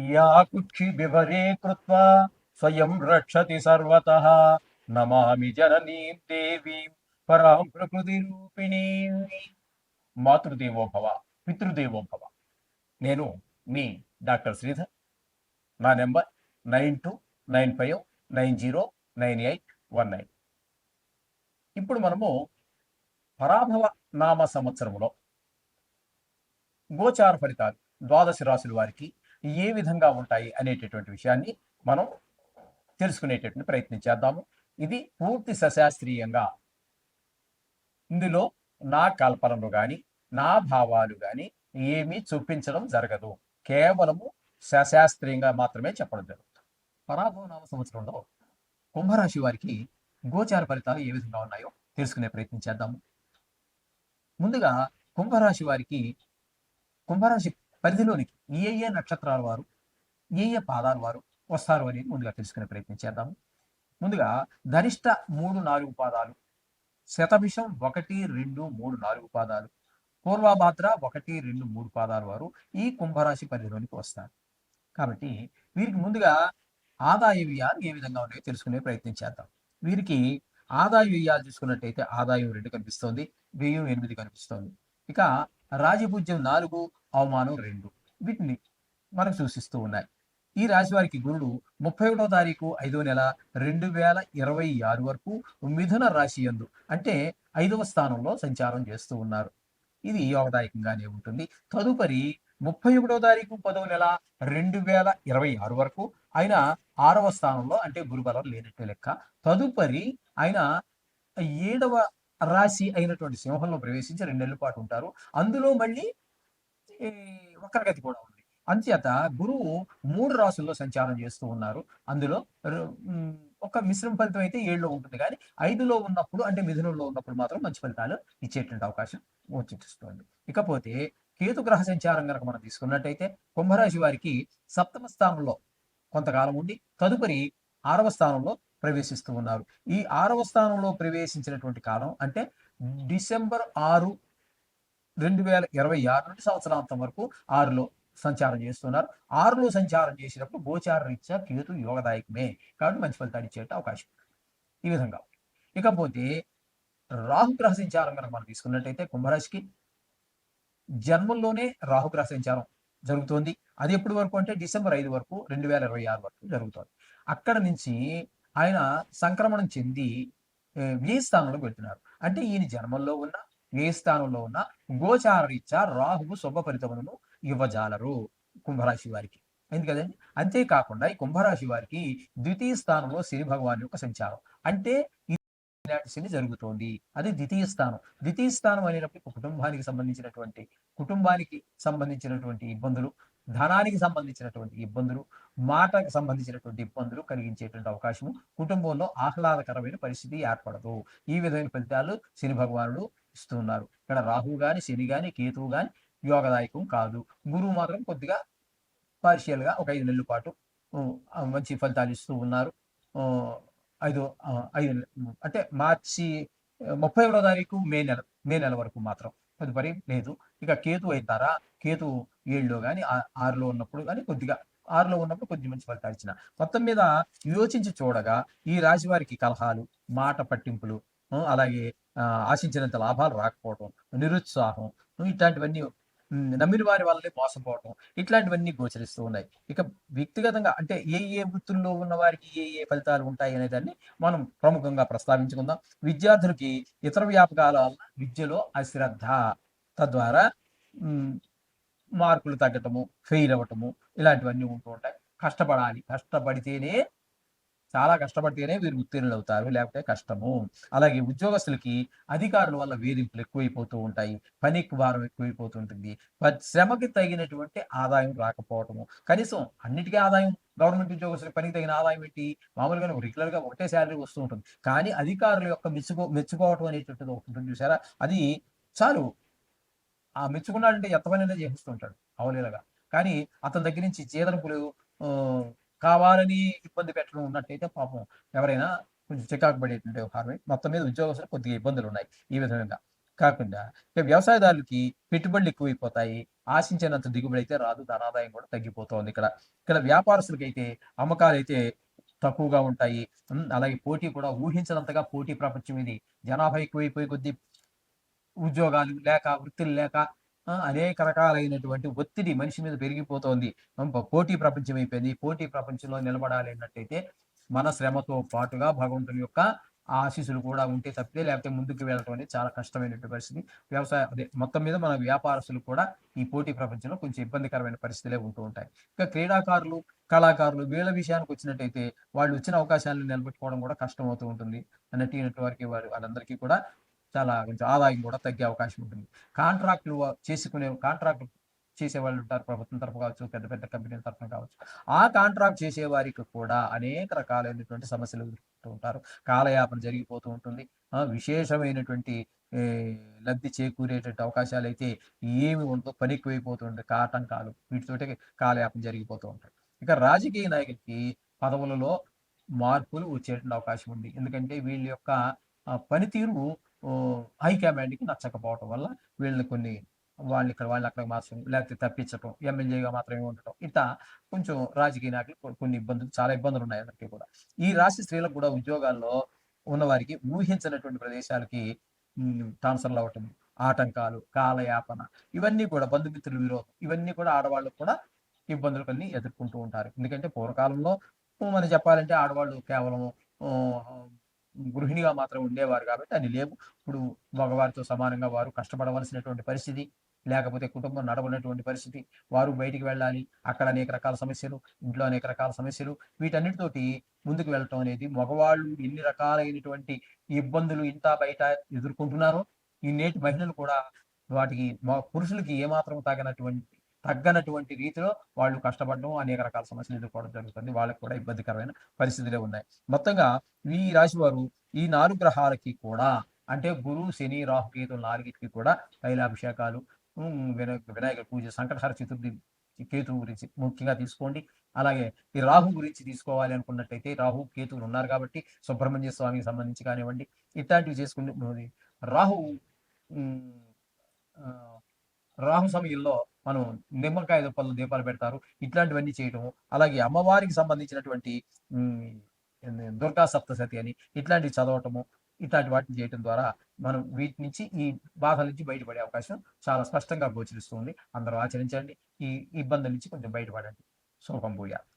या कुक्षि बिभरे कृत्वा स्वयं रक्षति सर्वतः नमामि जननीं देवीं परां प्रकृतिरूपिणीं. మాతృదేవో భవ, పితృదేవో భవ. నేను మీ డాక్టర్ శ్రీధర్. నా నెంబర్ 9295909819. ఇప్పుడు మనము పరాభవ నామ సంవత్సరంలో గోచార ఫలితాలు ద్వాదశ రాశుల వారికి ఏ విధంగా ఉంటాయి అనేటటువంటి విషయాన్ని మనం తెలుసుకునేటటువంటి ప్రయత్నం చేద్దాము. ఇది పూర్తి సశాస్త్రీయంగా, ఇందులో నా కల్పనలు కానీ నా భావాలు కానీ ఏమీ చూపించడం జరగదు. కేవలము సశాస్త్రీయంగా మాత్రమే చెప్పడం జరుగుతుంది. పరాభవ నామ సంవత్సరంలో కుంభరాశి వారికి గోచార ఫలితాలు ఏ విధంగా ఉన్నాయో తెలుసుకునే ప్రయత్నం చేద్దాము. ముందుగా కుంభరాశి వారికి, కుంభరాశి పరిధిలోనికి ఏ నక్షత్రాల వారు, ఏ పాదాల వారు వస్తారు అనేది ముందుగా తెలుసుకునే ప్రయత్నం చేద్దాము. ముందుగా ధనిష్ట 3-4 పాదాలు, శతభిషం 1-2-3-4 పాదాలు, పూర్వభాద్ర 1-2-3 పాదాల వారు ఈ కుంభరాశి పరిధిలోనికి వస్తారు. కాబట్టి వీరికి ముందుగా ఆదాయ వ్యయాలు ఏ విధంగా ఉన్నాయో తెలుసుకునే ప్రయత్నం చేద్దాం. వీరికి ఆదాయ వ్యయాలు చూసుకున్నట్టయితే ఆదాయం 2 కనిపిస్తోంది, వ్యయం 8 కనిపిస్తోంది. ఇక రాజపూజ్యం 4, అవమానం 2, వీటిని మనకు సూచిస్తూ ఉన్నాయి. ఈ రాశి వారికి గురుడు 31వ తారీఖు 5వ నెల 2026 వరకు మిథున రాశి యందు, అంటే 5వ స్థానంలో సంచారం చేస్తూ ఉన్నారు. ఇది యోగదాయకంగానే ఉంటుంది. తదుపరి 31వ తారీఖు 10వ నెల 2026 వరకు ఆయన 6వ స్థానంలో, అంటే గురుబలం లేనట్టే లెక్క. తదుపరి ఆయన 7వ రాశి అయినటువంటి సింహంలో ప్రవేశించి 2 నెలల పాటు ఉంటారు. అందులో మళ్ళీ వక్రగతి కూడా ఉంది. అంచేత గురువు 3 రాశుల్లో సంచారం చేస్తూ ఉన్నారు. అందులో ఒక మిశ్రమ ఫలితం అయితే 7లో ఉంటుంది, కానీ 5లో ఉన్నప్పుడు, అంటే మిథునంలో ఉన్నప్పుడు మాత్రం మంచి ఫలితాలు ఇచ్చేటువంటి అవకాశం గోచరిస్తుంది. ఇకపోతే కేతు గ్రహ సంచారం కనుక మనం తీసుకున్నట్టయితే కుంభరాశి వారికి 7వ స్థానంలో కొంతకాలం ఉండి తదుపరి 6వ స్థానంలో ప్రవేశిస్తూ ఉన్నారు. ఈ 6వ స్థానంలో ప్రవేశించినటువంటి కాలం అంటే డిసెంబర్ 6, 2026 నుండి సంవత్సరాంతం వరకు 6లో సంచారం చేస్తున్నారు. 6లో సంచారం చేసినప్పుడు గోచార రీత్యా కేతు యోగదాయకమే, కాబట్టి మంచి ఫలితాలు ఇచ్చే అవకాశం ఈ విధంగా. ఇకపోతే రాహుగ్రహ సంచారం కనుక మనం తీసుకున్నట్టయితే కుంభరాశికి జన్మంలోనే రాహుగ్రహ సంచారం జరుగుతోంది. అది ఎప్పటి వరకు అంటే డిసెంబర్ 5 వరకు 2026 వరకు జరుగుతుంది. అక్కడ నుంచి ఆయన సంక్రమణం చెంది వ్యయ స్థానంలోకి వెళ్తున్నారు. అంటే ఈయన జన్మంలో ఉన్న, వ్యయ స్థానంలో ఉన్న గోచార రీత్యా రాహువు శుభ ఫలితములను ఇవ్వజాలరు కుంభరాశి వారికి. ఎందుకదండి? అంతేకాకుండా ఈ కుంభరాశి వారికి ద్వితీయ స్థానంలో శని భగవాన్ యొక్క సంచారం, అంటే ఇలాంటి శని జరుగుతోంది. అది ద్వితీయ స్థానం. ద్వితీయ స్థానం అనేటప్పుడు కుటుంబానికి సంబంధించినటువంటి ఇబ్బందులు, ధనానికి సంబంధించినటువంటి ఇబ్బందులు, మాటకు సంబంధించినటువంటి ఇబ్బందులు కలిగించేటువంటి అవకాశము, కుటుంబంలో ఆహ్లాదకరమైన పరిస్థితి ఏర్పడదు. ఈ విధమైన ఫలితాలు శని భగవానుడు ఇస్తున్నారు. ఇక్కడ రాహువు గాని, శని గాని, కేతువు గాని యోగదాయకం కాదు. గురువు మాత్రం కొద్దిగా పార్షియల్గా ఒక 5 నెలల పాటు మంచి ఫలితాలు ఇస్తూ ఉన్నారు. 5 అంటే మార్చి 31వ తారీఖు మే నెల వరకు మాత్రం, తదుపరి లేదు. ఇక కేతు అవుతారా, కేతు 7లో కానీ 6లో ఉన్నప్పుడు కానీ కొద్దిగా, 6లో ఉన్నప్పుడు కొద్ది మంచి ఫలితాలు ఇచ్చిన. మొత్తం మీద యోచించి చూడగా ఈ రాశి వారికి కలహాలు, మాట పట్టింపులు, అలాగే ఆశించినంత లాభాలు రాకపోవడం, నిరుత్సాహం, ఇట్లాంటివన్నీ, నమ్మిన వారి వల్లనే మోసపోవటం, ఇట్లాంటివన్నీ గోచరిస్తూ ఉన్నాయి. ఇక వ్యక్తిగతంగా అంటే ఏ వృత్తుల్లో ఉన్న వారికి ఏ ఫలితాలు ఉంటాయి అనే దాన్ని మనం ప్రముఖంగా ప్రస్తావించుకుందాం. విద్యార్థులకి ఇతర వ్యాపకాల వల్ల విద్యలో అశ్రద్ధ, తద్వారా మార్కులు తగ్గటము, ఫెయిల్ అవ్వటము, ఇలాంటివన్నీ ఉంటూ ఉంటాయి. కష్టపడాలి, చాలా కష్టపడితేనే వీరు ఉత్తీర్ణులు అవుతారు, లేకపోతే కష్టము. అలాగే ఉద్యోగస్తులకి అధికారుల వల్ల వేధింపులు ఎక్కువైపోతూ ఉంటాయి, పనికి భారం ఎక్కువైపోతుంటుంది, శ్రమకి తగినటువంటి ఆదాయం రాకపోవటము. కనీసం అన్నిటికీ ఆదాయం, గవర్నమెంట్ ఉద్యోగస్తులకు పనికి తగిన ఆదాయం ఏంటి, మామూలుగా రెగ్యులర్గా ఒకటే శాలరీ వస్తూ ఉంటుంది, కానీ అధికారుల యొక్క మెచ్చుకోవటం అనేటువంటిది ఒకటి ఉంటుంది చూసారా, అది చాలు. ఆ మెచ్చుకున్నాడంటే ఎంత పనైనా చేస్తుంటాడు అవలీలగా. కానీ అతని దగ్గర నుంచి చేదనపులు కావాలని ఇబ్బంది పెట్టడం ఉన్నట్టయితే పాపం ఎవరైనా కొంచెం చికాకు పడేటువంటి వ్యవహారమే. మొత్తం మీద ఉద్యోగస్తులకు కొద్దిగా ఇబ్బందులు ఉన్నాయి ఈ విధంగా. కాకుండా ఇక వ్యవసాయదారులకి పెట్టుబడులు ఎక్కువైపోతాయి, ఆశించినంత దిగుబడి అయితే రాదు. ధనాదాయం కూడా తగ్గిపోతోంది ఇక్కడ. ఇక్కడ వ్యాపారస్తులకైతే అమ్మకాలైతే తక్కువగా ఉంటాయి. అలాగే పోటీ కూడా ఊహించనంతగా పోటీ ప్రపంచం ఇది. జనాభా ఎక్కువైపోయే కొద్దీ ఉద్యోగాలు లేక, వృత్తులు లేక అనేక రకాలైనటువంటి ఒత్తిడి మనిషి మీద పెరిగిపోతోంది. పోటీ ప్రపంచం అయిపోయింది. ఈ పోటీ ప్రపంచంలో నిలబడాలి అన్నట్టయితే మన శ్రమతో పాటుగా భగవంతుని యొక్క ఆశీస్సులు కూడా ఉంటే తప్పితే లేకపోతే ముందుకు వెళ్ళటం అనేది చాలా కష్టమైనటువంటి పరిస్థితి. మొత్తం మీద మన వ్యాపారస్తులు కూడా ఈ పోటీ ప్రపంచంలో కొంచెం ఇబ్బందికరమైన పరిస్థితులే ఉంటూ ఉంటాయి. ఇంకా క్రీడాకారులు, కళాకారులు వీళ్ళ విషయానికి వచ్చినట్టయితే వాళ్ళు వచ్చిన అవకాశాలను నిలబెట్టుకోవడం కూడా కష్టమవుతూ ఉంటుంది. నటీనటి వాళ్ళందరికీ కూడా చాలా కొంచెం ఆదాయం కూడా తగ్గే అవకాశం ఉంటుంది. కాంట్రాక్ట్ చేసేవాళ్ళు ఉంటారు. ప్రభుత్వం తరఫు కావచ్చు, పెద్ద పెద్ద కంపెనీల తరఫున కావచ్చు. ఆ కాంట్రాక్ట్ చేసేవారికి కూడా అనేక రకాలైనటువంటి సమస్యలు ఎదుర్కొంటూ ఉంటారు. కాలయాపన జరిగిపోతూ ఉంటుంది. విశేషమైనటువంటి ఈ లబ్ధి చేకూరేటట్టు అవకాశాలైతే ఏమి ఉండదో, పని ఎక్కువైపోతుంది. ఆటంకాలు వీటితోటి కాలయాపన జరిగిపోతూ ఉంటాయి. ఇక రాజకీయ నాయకులకి పదవులలో మార్పులు వచ్చేటువంటి అవకాశం ఉంది. ఎందుకంటే వీళ్ళ యొక్క పనితీరు హైకమాండ్‌కి నచ్చకపోవటం వల్ల వీళ్ళని వాళ్ళని అక్కడ మార్చడం, లేకపోతే తప్పించటం, ఎమ్మెల్యేగా మాత్రమే ఉండటం. ఇట్లా కొంచెం రాజకీయ నాయకులు కొన్ని చాలా ఇబ్బందులున్నాయి అందరికీ కూడా. ఈ రాశి స్త్రీలకు కూడా ఉద్యోగాల్లో ఉన్నవారికి ఊహించనటువంటి ప్రదేశాలకి ట్రాన్స్‌ఫర్‌లు అవ్వటం, ఆటంకాలు, కాలయాపన ఇవన్నీ కూడా బంధుమిత్రుల విరోధం ఇవన్నీ కూడా ఆడవాళ్ళకు కూడా ఇబ్బందులు కొన్ని ఎదుర్కొంటూ ఉంటారు. ఎందుకంటే పూర్వకాలంలో మనం చెప్పాలంటే ఆడవాళ్ళు కేవలం ఆహ్, గృహిణిగా మాత్రం ఉండేవారు కాబట్టి అన్ని లేవు. ఇప్పుడు మగవారితో సమానంగా వారు కష్టపడవలసినటువంటి పరిస్థితి, లేకపోతే కుటుంబం నడవనటువంటి పరిస్థితి. వారు బయటికి వెళ్ళాలి. అక్కడ అనేక రకాల సమస్యలు, ఇంట్లో అనేక రకాల సమస్యలు. వీటన్నిటితోటి ముందుకు వెళ్ళటం అనేది మగవాళ్ళు ఎన్ని రకాలైనటువంటి ఇబ్బందులు ఇంటా బయట ఎదుర్కొంటున్నారో, ఈ నేటి మహిళలు కూడా వాటికి పురుషులకి ఏమాత్రం తగ్గనటువంటి రీతిలో వాళ్ళు కష్టపడడం, అనేక రకాల సమస్యలు ఎదుర్కోవడం జరుగుతుంది. వాళ్ళకి కూడా ఇబ్బందికరమైన పరిస్థితులే ఉన్నాయి. మొత్తంగా ఈ రాశి వారు ఈ 4 గ్రహాలకి కూడా అంటే గురు, శని, రాహు, కేతులు 4కి కూడా తైలాభిషేకాలు, వినాయక పూజ, సంకటహర చతుర్థి కేతువు గురించి ముఖ్యంగా తీసుకోండి. అలాగే ఈ రాహు గురించి తీసుకోవాలి అనుకున్నట్టయితే రాహు, కేతువులు ఉన్నారు కాబట్టి సుబ్రహ్మణ్య స్వామికి సంబంధించి కానివ్వండి, ఇట్లాంటివి చేసుకుని రాహు హ్మ్. ఆహ్, రాహు సమయంలో మనం నిమ్మకాయ దుప్పల్లో దీపాలు పెడతారు. ఇట్లాంటివన్నీ చేయటము. అలాగే అమ్మవారికి సంబంధించినటువంటి హ్మ్. దుర్గా సప్తశతి అని ఇట్లాంటివి చదవటము. ఇట్లాంటి వాటిని చేయటం ద్వారా మనం వీటి నుంచి ఈ బాధల నుంచి బయటపడే అవకాశం చాలా స్పష్టంగా గోచరిస్తుంది. అందరూ ఆచరించండి. ఈ ఇబ్బందుల నుంచి కొంచెం బయటపడండి. శుభం భూయాత్.